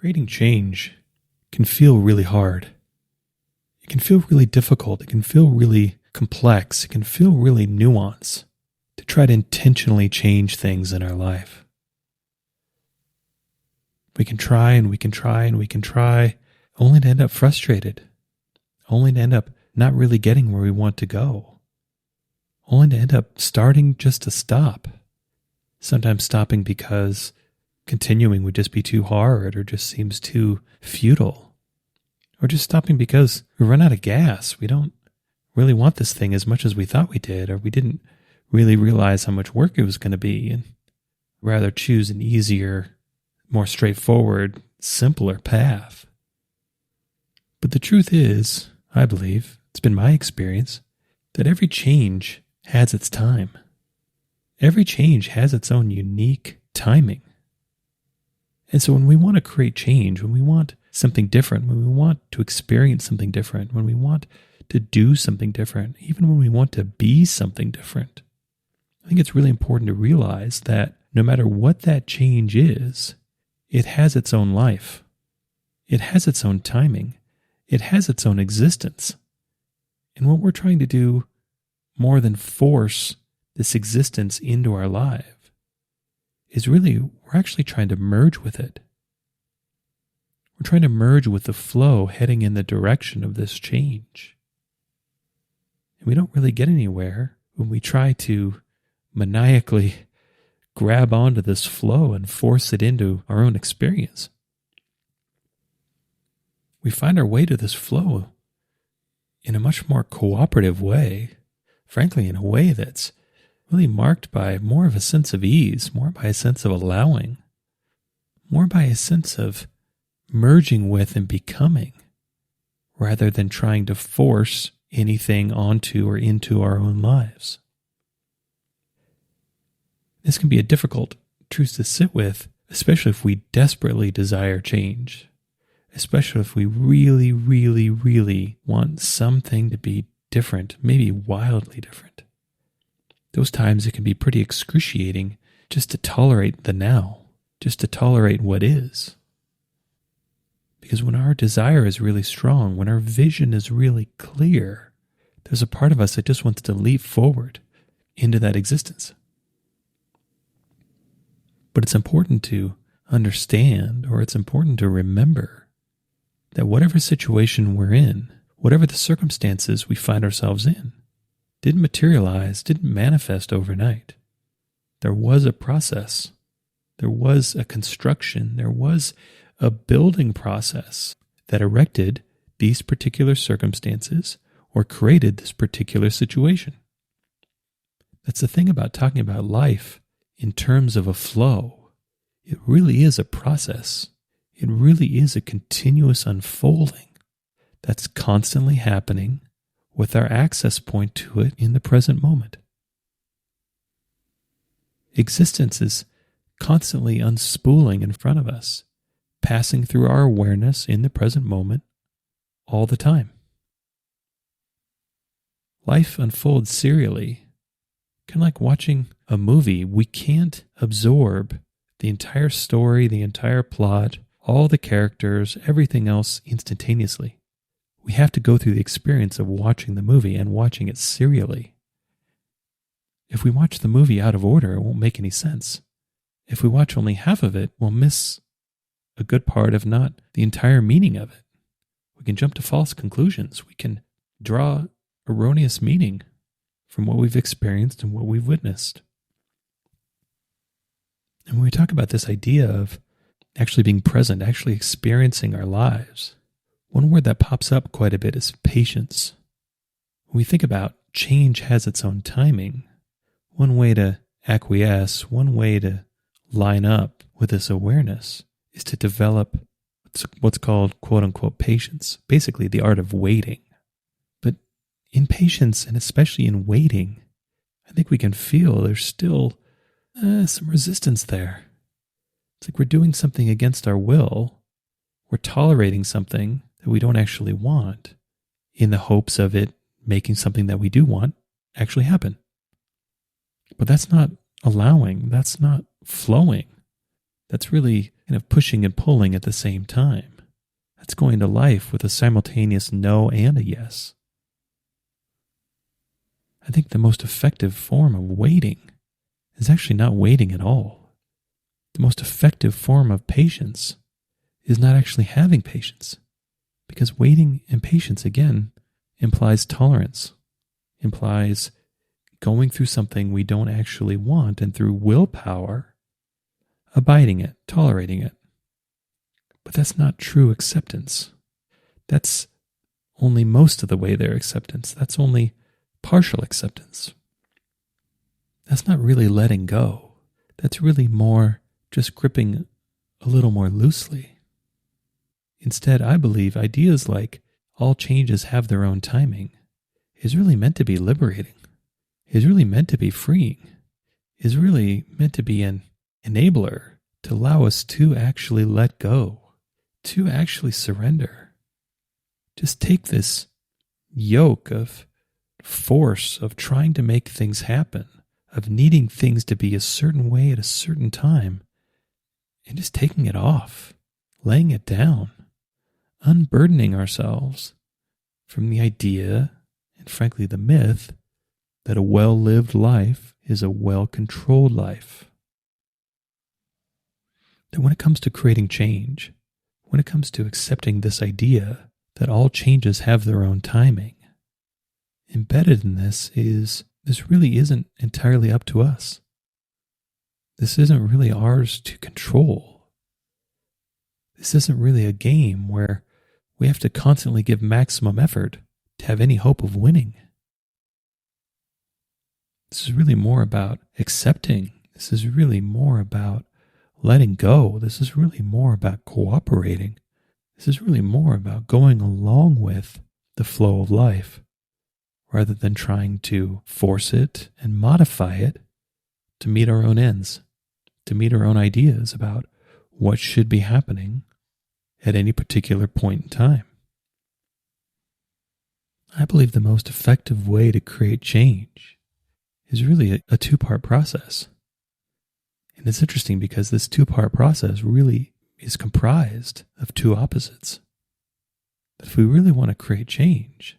Creating change can feel really hard. It can feel really difficult. It can feel really complex. It can feel really nuanced to try to intentionally change things in our life. We can try and we can try and we can try, only to end up frustrated, only to end up not really getting where we want to go, only to end up starting just to stop. Sometimes stopping because continuing would just be too hard or just seems too futile, or just stopping because we run out of gas. We don't really want this thing as much as we thought we did, or we didn't really realize how much work it was going to be, and rather choose an easier, more straightforward, simpler path. But the truth is, I believe, it's been my experience, that every change has its time. Every change has its own unique timing. And so when we want to create change, when we want something different, when we want to experience something different, when we want to do something different, even when we want to be something different, I think it's really important to realize that no matter what that change is, it has its own life. It has its own timing. It has its own existence. And what we're trying to do, more than force this existence into our life, is really, we're actually trying to merge with it. We're trying to merge with the flow heading in the direction of this change. And we don't really get anywhere when we try to maniacally grab onto this flow and force it into our own experience. We find our way to this flow in a much more cooperative way, frankly, in a way that's really marked by more of a sense of ease, more by a sense of allowing, more by a sense of merging with and becoming, rather than trying to force anything onto or into our own lives. This can be a difficult truth to sit with, especially if we desperately desire change, especially if we really, really, really want something to be different, maybe wildly different. Those times it can be pretty excruciating just to tolerate the now, just to tolerate what is. Because when our desire is really strong, when our vision is really clear, there's a part of us that just wants to leap forward into that existence. But it's important to understand, or it's important to remember, that whatever situation we're in, whatever the circumstances we find ourselves in, didn't materialize, didn't manifest overnight. There was a process. There was a construction. There was a building process that erected these particular circumstances or created this particular situation. That's the thing about talking about life in terms of a flow. It really is a process. It really is a continuous unfolding that's constantly happening with our access point to it in the present moment. Existence is constantly unspooling in front of us, passing through our awareness in the present moment all the time. Life unfolds serially, kind of like watching a movie. We can't absorb the entire story, the entire plot, all the characters, everything else instantaneously. We have to go through the experience of watching the movie and watching it serially. If we watch the movie out of order, it won't make any sense. If we watch only half of it, we'll miss a good part, if not the entire meaning of it. We can jump to false conclusions. We can draw erroneous meaning from what we've experienced and what we've witnessed. And when we talk about this idea of actually being present, actually experiencing our lives, one word that pops up quite a bit is patience. When we think about change has its own timing, one way to acquiesce, one way to line up with this awareness is to develop what's called quote-unquote patience, basically the art of waiting. But in patience, and especially in waiting, I think we can feel there's still some resistance there. It's like we're doing something against our will. We're tolerating something that we don't actually want in the hopes of it making something that we do want actually happen. But that's not allowing. That's not flowing. That's really kind of pushing and pulling at the same time. That's going to life with a simultaneous no and a yes. I think the most effective form of waiting is actually not waiting at all. The most effective form of patience is not actually having patience, because waiting and patience, again, implies tolerance, implies going through something we don't actually want and through willpower, abiding it, tolerating it. But that's not true acceptance. That's only most of the way there acceptance. That's only partial acceptance. That's not really letting go. That's really more just gripping a little more loosely. Instead, I believe ideas like all changes have their own timing is really meant to be liberating, is really meant to be freeing, is really meant to be an enabler to allow us to actually let go, to actually surrender. Just take this yoke of force of trying to make things happen, of needing things to be a certain way at a certain time, and just taking it off, laying it down, unburdening ourselves from the idea, and frankly the myth, that a well-lived life is a well-controlled life. That when it comes to creating change, when it comes to accepting this idea that all changes have their own timing, embedded in this is this really isn't entirely up to us. This isn't really ours to control. This isn't really a game where we have to constantly give maximum effort to have any hope of winning. This is really more about accepting. This is really more about letting go. This is really more about cooperating. This is really more about going along with the flow of life, rather than trying to force it and modify it to meet our own ends, to meet our own ideas about what should be happening at any particular point in time. I believe the most effective way to create change is really a two-part process. And it's interesting because this two-part process really is comprised of two opposites. If we really want to create change,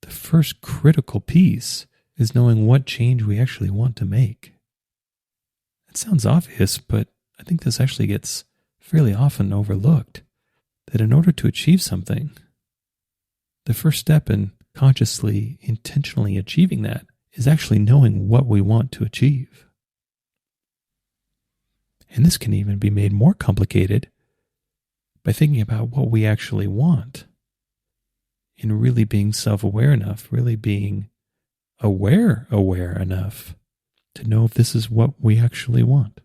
the first critical piece is knowing what change we actually want to make. It sounds obvious, but I think this actually gets fairly often overlooked, that in order to achieve something, the first step in consciously, intentionally achieving that is actually knowing what we want to achieve. And this can even be made more complicated by thinking about what we actually want, and really being self-aware enough, really being aware enough to know if this is what we actually want,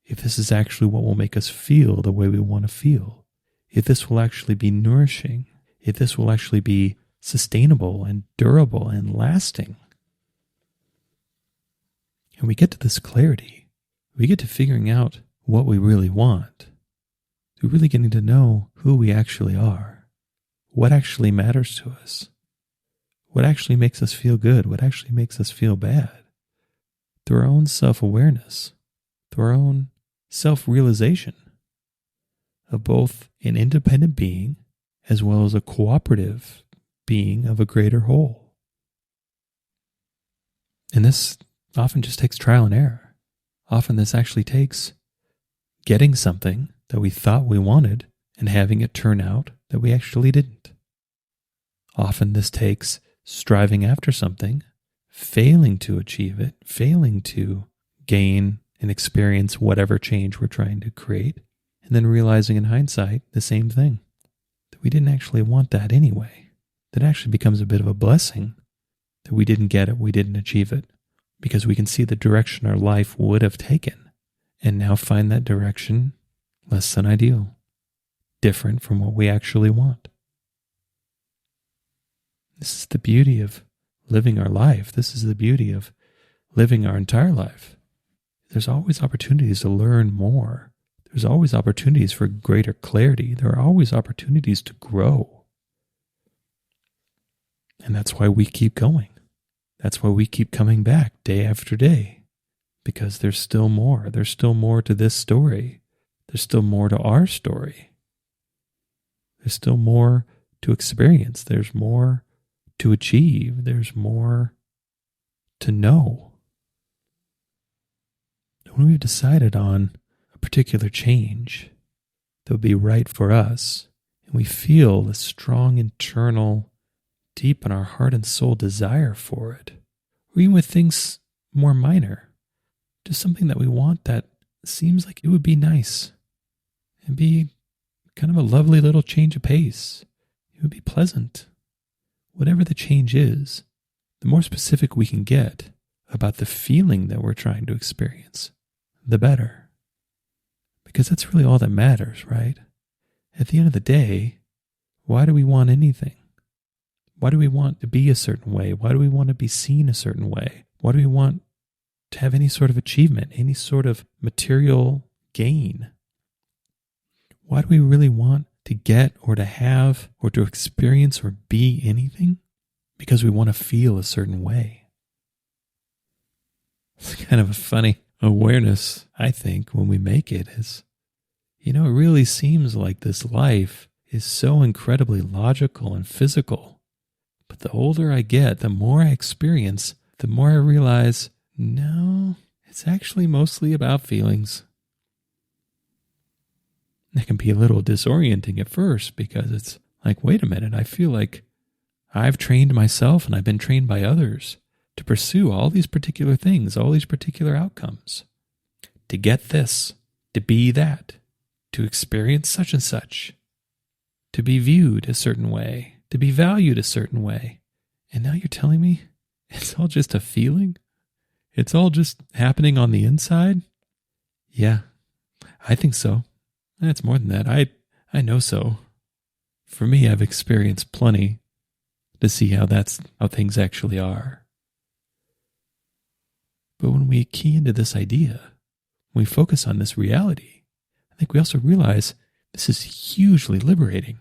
if this is actually what will make us feel the way we want to feel, if this will actually be nourishing, if this will actually be sustainable and durable and lasting. And we get to this clarity, we get to figuring out what we really want, to really getting to know who we actually are, what actually matters to us, what actually makes us feel good, what actually makes us feel bad, through our own self-awareness, through our own self-realization of both an independent being as well as a cooperative being of a greater whole. And this often just takes trial and error. Often this actually takes getting something that we thought we wanted and having it turn out that we actually didn't. Often this takes striving after something, failing to achieve it, failing to gain and experience whatever change we're trying to create, and then realizing in hindsight the same thing, that we didn't actually want that anyway. That actually becomes a bit of a blessing that we didn't get it, we didn't achieve it, because we can see the direction our life would have taken, and now find that direction less than ideal, different from what we actually want. This is the beauty of living our life. This is the beauty of living our entire life. There's always opportunities to learn more. There's always opportunities for greater clarity. There are always opportunities to grow. And that's why we keep going. That's why we keep coming back day after day. Because there's still more. There's still more to this story. There's still more to our story. There's still more to experience. There's more to achieve. There's more to know. When we've decided on a particular change that would be right for us, and we feel a strong internal, deep in our heart and soul desire for it, or even with things more minor, just something that we want that seems like it would be nice and be kind of a lovely little change of pace. It would be pleasant. Whatever the change is, the more specific we can get about the feeling that we're trying to experience, the better. Because that's really all that matters, right? At the end of the day, why do we want anything? Why do we want to be a certain way? Why do we want to be seen a certain way? Why do we want to have any sort of achievement, any sort of material gain? Why do we really want to get or to have or to experience or be anything? Because we want to feel a certain way. It's kind of a funny awareness, I think, when we make it is, it really seems like this life is so incredibly logical and physical. But the older I get, the more I experience, the more I realize, no, it's actually mostly about feelings. That can be a little disorienting at first because it's like, wait a minute, I feel like I've trained myself and I've been trained by others to pursue all these particular things, all these particular outcomes, to get this, to be that, to experience such and such, to be viewed a certain way, to be valued a certain way. And now you're telling me it's all just a feeling? It's all just happening on the inside? Yeah, I think so. It's more than that. I know so. For me, I've experienced plenty to see how things actually are. But when we key into this idea, when we focus on this reality, I think we also realize this is hugely liberating.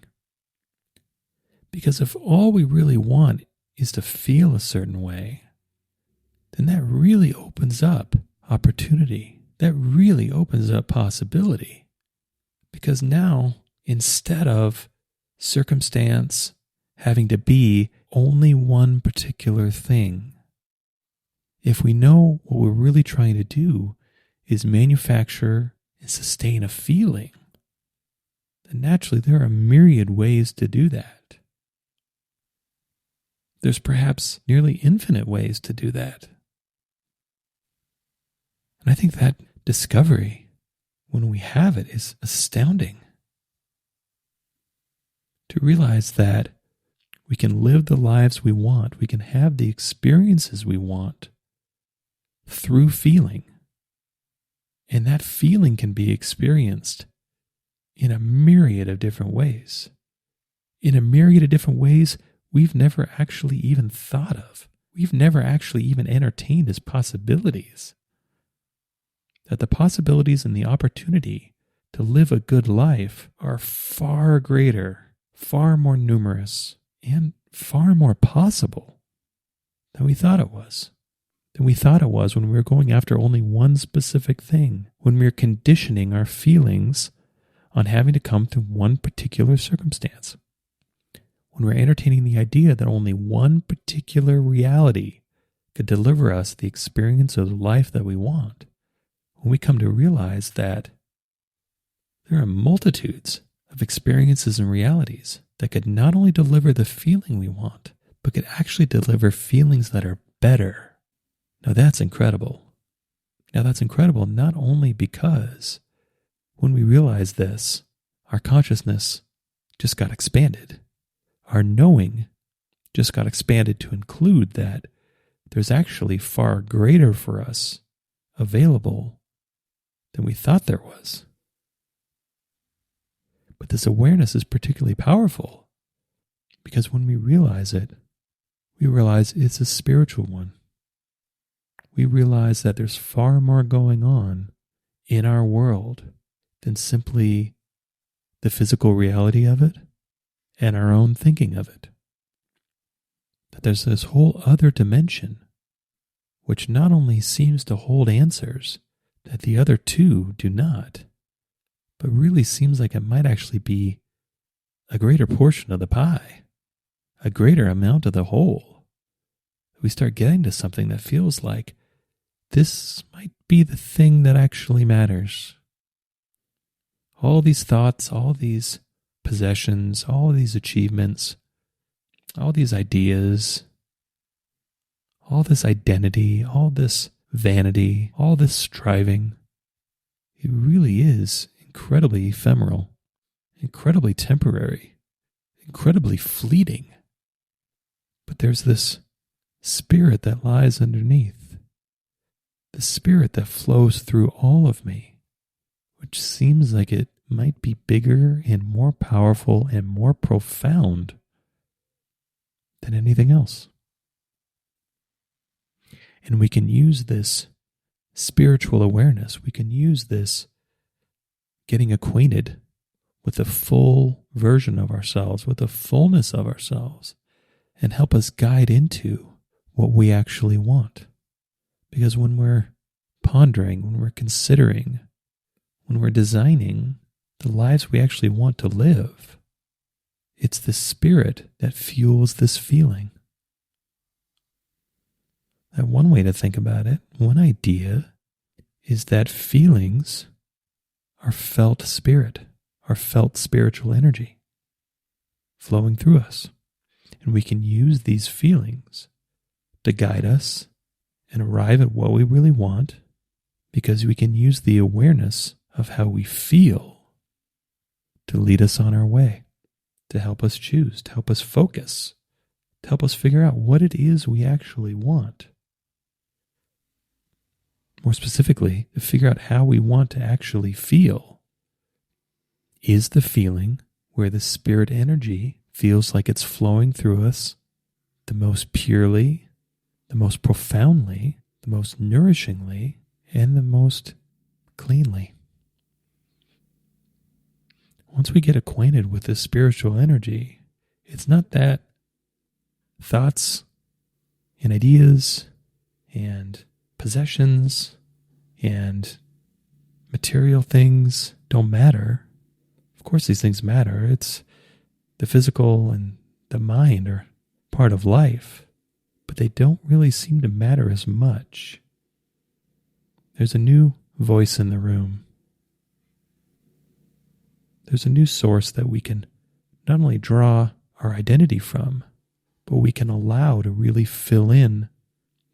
Because if all we really want is to feel a certain way, then that really opens up opportunity. That really opens up possibility. Because now, instead of circumstance having to be only one particular thing, if we know what we're really trying to do is manufacture and sustain a feeling, then naturally there are a myriad ways to do that. There's perhaps nearly infinite ways to do that. And I think that discovery, when we have it, is astounding. To realize that we can live the lives we want, we can have the experiences we want through feeling. And that feeling can be experienced in a myriad of different ways. In a myriad of different ways we've never actually even thought of. We've never actually even entertained as possibilities. That the possibilities and the opportunity to live a good life are far greater, far more numerous, and far more possible than we thought it was. Than we thought it was when we were going after only one specific thing, when we were conditioning our feelings on having to come through one particular circumstance. When we're entertaining the idea that only one particular reality could deliver us the experience of the life that we want. When we come to realize that there are multitudes of experiences and realities that could not only deliver the feeling we want, but could actually deliver feelings that are better. Now that's incredible. Now that's incredible not only because when we realize this, our consciousness just got expanded. Our knowing just got expanded to include that there's actually far greater for us available than we thought there was. But this awareness is particularly powerful because when we realize it, we realize it's a spiritual one. We realize that there's far more going on in our world than simply the physical reality of it and our own thinking of it. That there's this whole other dimension which not only seems to hold answers that the other two do not, but really seems like it might actually be a greater portion of the pie, a greater amount of the whole. We start getting to something that feels like this might be the thing that actually matters. All these thoughts, all these possessions, all these achievements, all these ideas, all this identity, all this vanity, all this striving, it really is incredibly ephemeral, incredibly temporary, incredibly fleeting. But there's this spirit that lies underneath, the spirit that flows through all of me, which seems like it might be bigger and more powerful and more profound than anything else. And we can use this spiritual awareness, we can use this getting acquainted with the full version of ourselves, with the fullness of ourselves, and help us guide into what we actually want. Because when we're pondering, when we're considering, when we're designing the lives we actually want to live, it's the spirit that fuels this feeling. That one way to think about it, one idea, is that feelings are felt spirit, are felt spiritual energy flowing through us. And we can use these feelings to guide us and arrive at what we really want, because we can use the awareness of how we feel to lead us on our way, to help us choose, to help us focus, to help us figure out what it is we actually want. More specifically, to figure out how we want to actually feel. Is the feeling where the spirit energy feels like it's flowing through us the most purely, the most profoundly, the most nourishingly, and the most cleanly? Once we get acquainted with this spiritual energy, it's not that thoughts and ideas and possessions and material things don't matter. Of course these things matter. It's the physical and the mind are part of life, but they don't really seem to matter as much. There's a new voice in the room. There's a new source that we can not only draw our identity from, but we can allow to really fill in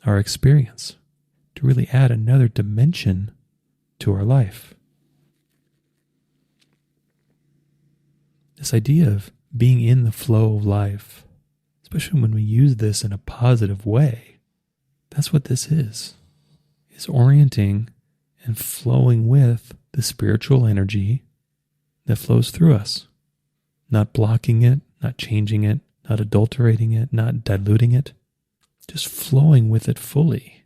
our experience, to really add another dimension to our life. This idea of being in the flow of life, especially when we use this in a positive way, that's what this is orienting and flowing with the spiritual energy that flows through us, not blocking it, not changing it, not adulterating it, not diluting it, just flowing with it fully.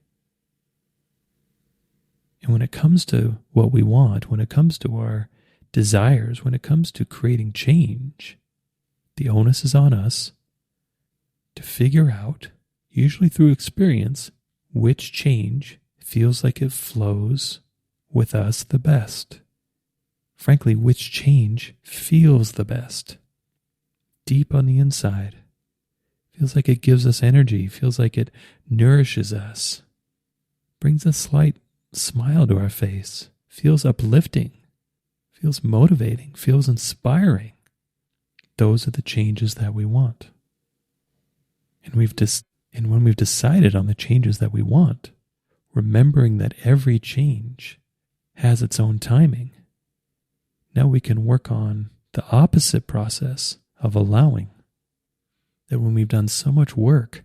And when it comes to what we want, when it comes to our desires, when it comes to creating change, the onus is on us to figure out, usually through experience, which change feels like it flows with us the best. Frankly, which change feels the best. Deep on the inside. Feels like it gives us energy, feels like it nourishes us. Brings a slight smile to our face, feels uplifting, feels motivating, feels inspiring. Those are the changes that we want. And when we've decided on the changes that we want, remembering that every change has its own timing, now we can work on the opposite process of allowing. That when we've done so much work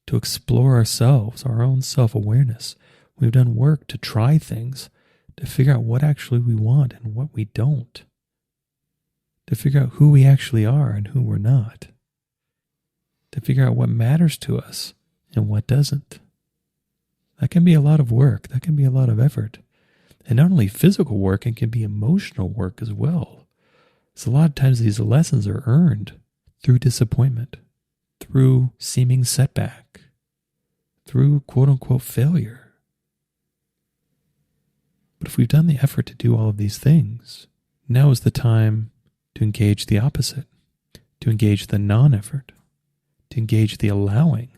to explore ourselves, our own self-awareness, we've done work to try things, to figure out what actually we want and what we don't, to figure out who we actually are and who we're not, to figure out what matters to us and what doesn't. That can be a lot of work. That can be a lot of effort. And not only physical work, it can be emotional work as well. So a lot of times these lessons are earned through disappointment, through seeming setback, through quote-unquote failure. But if we've done the effort to do all of these things, Now is the time to engage the opposite, to engage the non-effort, to engage the allowing.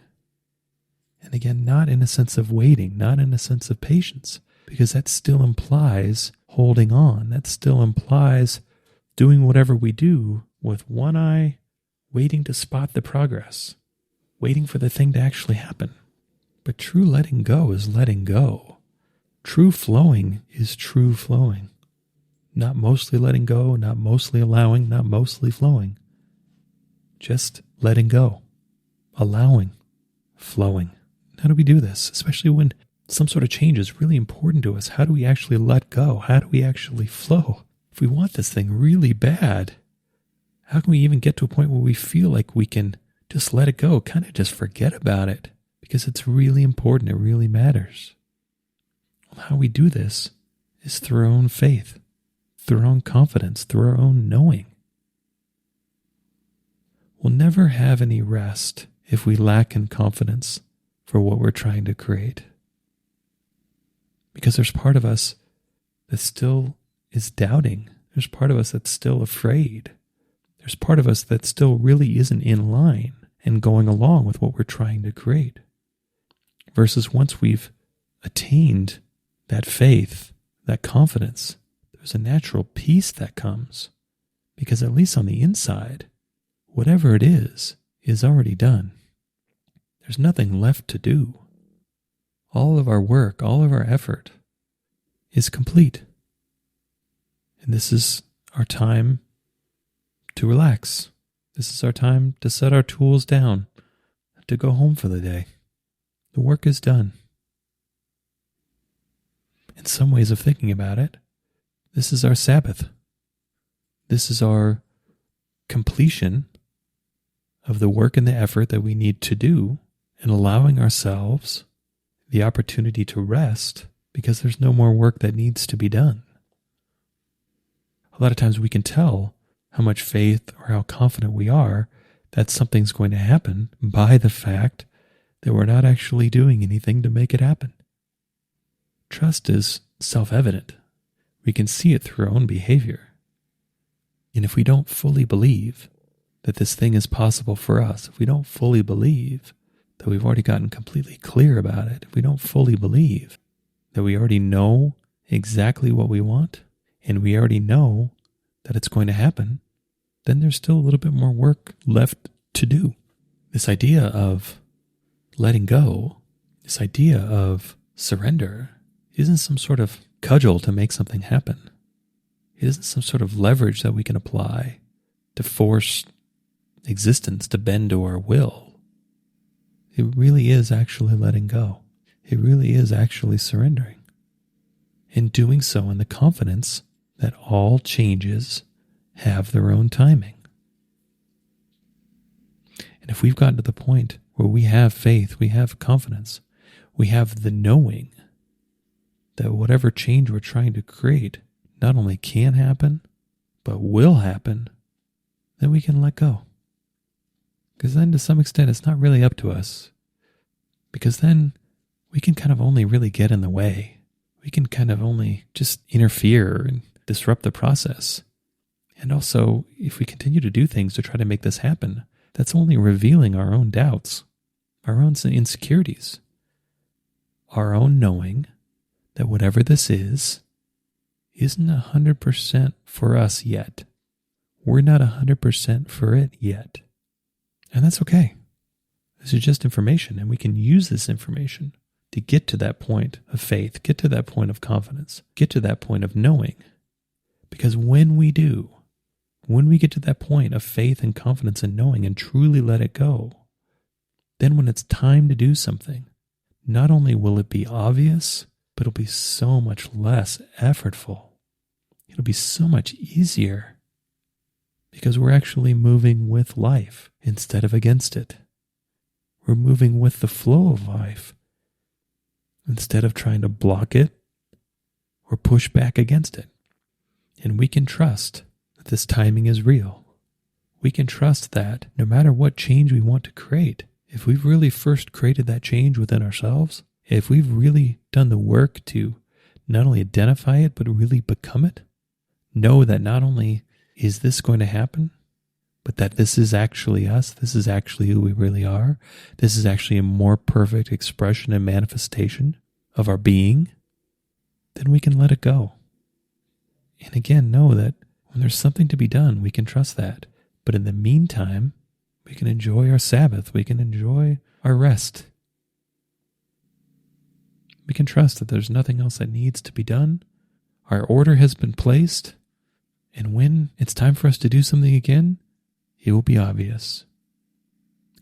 And again, not in a sense of waiting, not in a sense of patience, because that still implies holding on. That still implies doing whatever we do with one eye, waiting to spot the progress, waiting for the thing to actually happen. But true letting go is letting go. True flowing is true flowing. Not mostly letting go, not mostly allowing, not mostly flowing. Just letting go, allowing, flowing. How do we do this? Especially when some sort of change is really important to us. How do we actually let go? How do we actually flow? If we want this thing really bad, how can we even get to a point where we feel like we can just let it go, kind of just forget about it? Because it's really important. It really matters. Well, how we do this is through our own faith, through our own confidence, through our own knowing. We'll never have any rest if we lack in confidence for what we're trying to create. Because there's part of us that still is doubting. There's part of us that's still afraid. There's part of us that still really isn't in line and going along with what we're trying to create. Versus once we've attained that faith, that confidence, there's a natural peace that comes. Because at least on the inside, whatever it is already done. There's nothing left to do. All of our work, all of our effort is complete. And this is our time to relax. This is our time to set our tools down, to go home for the day. The work is done. In some ways of thinking about it, this is our Sabbath. This is our completion of the work and the effort that we need to do, and allowing ourselves the opportunity to rest because there's no more work that needs to be done. A lot of times we can tell how much faith or how confident we are that something's going to happen by the fact that we're not actually doing anything to make it happen. Trust is self-evident. We can see it through our own behavior. And if we don't fully believe that this thing is possible for us, if we don't fully believe that we've already gotten completely clear about it, if we don't fully believe that we already know exactly what we want, and we already know that it's going to happen, then there's still a little bit more work left to do. This idea of letting go, this idea of surrender, isn't some sort of cudgel to make something happen. It isn't some sort of leverage that we can apply to force existence to bend to our will. It really is actually letting go. It really is actually surrendering. And doing so in the confidence that all changes have their own timing. And if we've gotten to the point where we have faith, we have confidence, we have the knowing that whatever change we're trying to create not only can happen, but will happen, then we can let go. Because then to some extent it's not really up to us. Because then we can kind of only really get in the way. We can kind of only just interfere and disrupt the process. And also, if we continue to do things to try to make this happen, that's only revealing our own doubts, our own insecurities, our own knowing that whatever this isn't 100% for us yet. We're not 100% for it yet. And that's okay. This is just information, and we can use this information to get to that point of faith, get to that point of confidence, get to that point of knowing. Because when we do, when we get to that point of faith and confidence and knowing and truly let it go, then when it's time to do something, not only will it be obvious, but it'll be so much less effortful. It'll be so much easier because we're actually moving with life instead of against it. We're moving with the flow of life instead of trying to block it or push back against it. And we can trust that this timing is real. We can trust that no matter what change we want to create, if we've really first created that change within ourselves, if we've really done the work to not only identify it, but really become it, know that not only is this going to happen, but that this is actually us, this is actually who we really are, this is actually a more perfect expression and manifestation of our being, then we can let it go. And again, know that when there's something to be done, we can trust that. But in the meantime, we can enjoy our Sabbath, we can enjoy our rest. We can trust that there's nothing else that needs to be done. Our order has been placed, and when it's time for us to do something again, it will be obvious.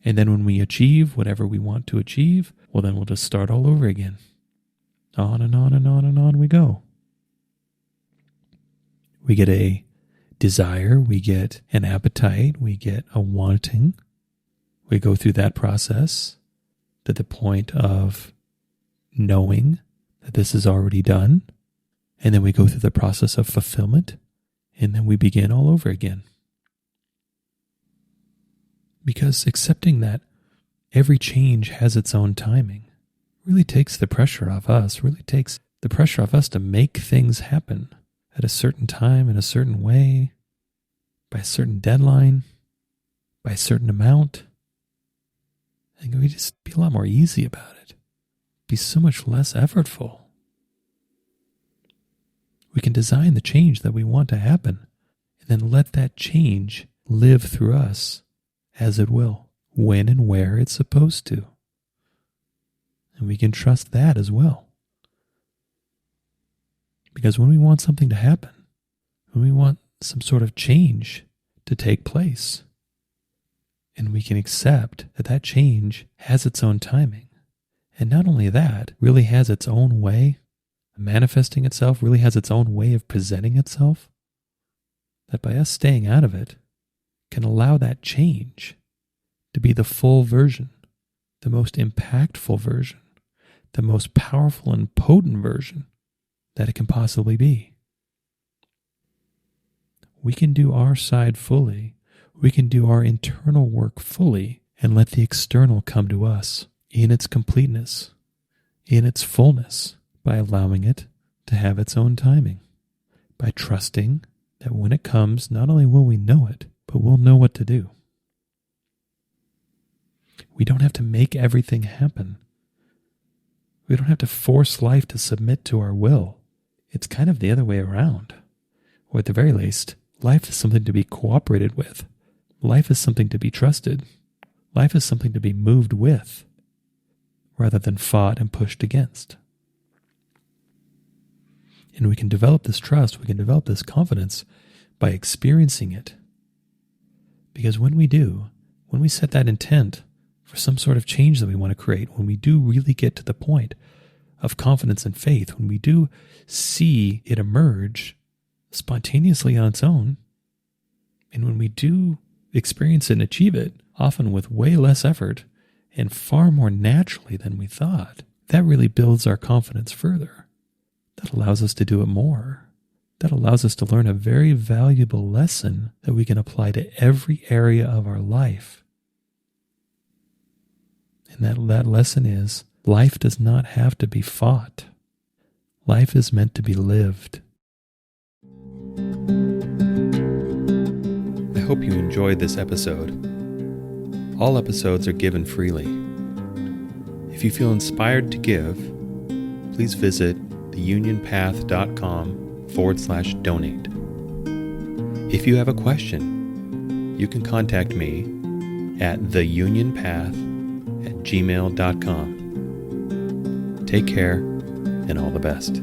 And then when we achieve whatever we want to achieve, well, then we'll just start all over again. On and on and on and on we go. We get a desire, we get an appetite, we get a wanting. We go through that process to the point of knowing that this is already done. And then we go through the process of fulfillment. And then we begin all over again. Because accepting that every change has its own timing really takes the pressure off us, really takes the pressure off us to make things happen at a certain time, in a certain way, by a certain deadline, by a certain amount. I think we just be a lot more easy about it. Be so much less effortful. We can design the change that we want to happen and then let that change live through us as it will, when and where it's supposed to. And we can trust that as well. Because when we want something to happen, when we want some sort of change to take place, and we can accept that that change has its own timing, and not only that, really has its own way of manifesting itself, really has its own way of presenting itself, that by us staying out of it, can allow that change to be the full version, the most impactful version, the most powerful and potent version that it can possibly be. We can do our side fully. We can do our internal work fully and let the external come to us in its completeness, in its fullness, by allowing it to have its own timing, by trusting that when it comes, not only will we know it, but we'll know what to do. We don't have to make everything happen. We don't have to force life to submit to our will. It's kind of the other way around. Or at the very least, life is something to be cooperated with. Life is something to be trusted. Life is something to be moved with, rather than fought and pushed against. And we can develop this trust, we can develop this confidence by experiencing it. Because when we do, when we set that intent for some sort of change that we want to create, when we do really get to the point of confidence and faith, when we do see it emerge spontaneously on its own, and when we do experience it and achieve it, often with way less effort and far more naturally than we thought, that really builds our confidence further. That allows us to do it more. That allows us to learn a very valuable lesson that we can apply to every area of our life. And that lesson is, life does not have to be fought. Life is meant to be lived. I hope you enjoyed this episode. All episodes are given freely. If you feel inspired to give, please visit theunionpath.com/donate. If you have a question, you can contact me at theunionpath@gmail.com. Take care and all the best.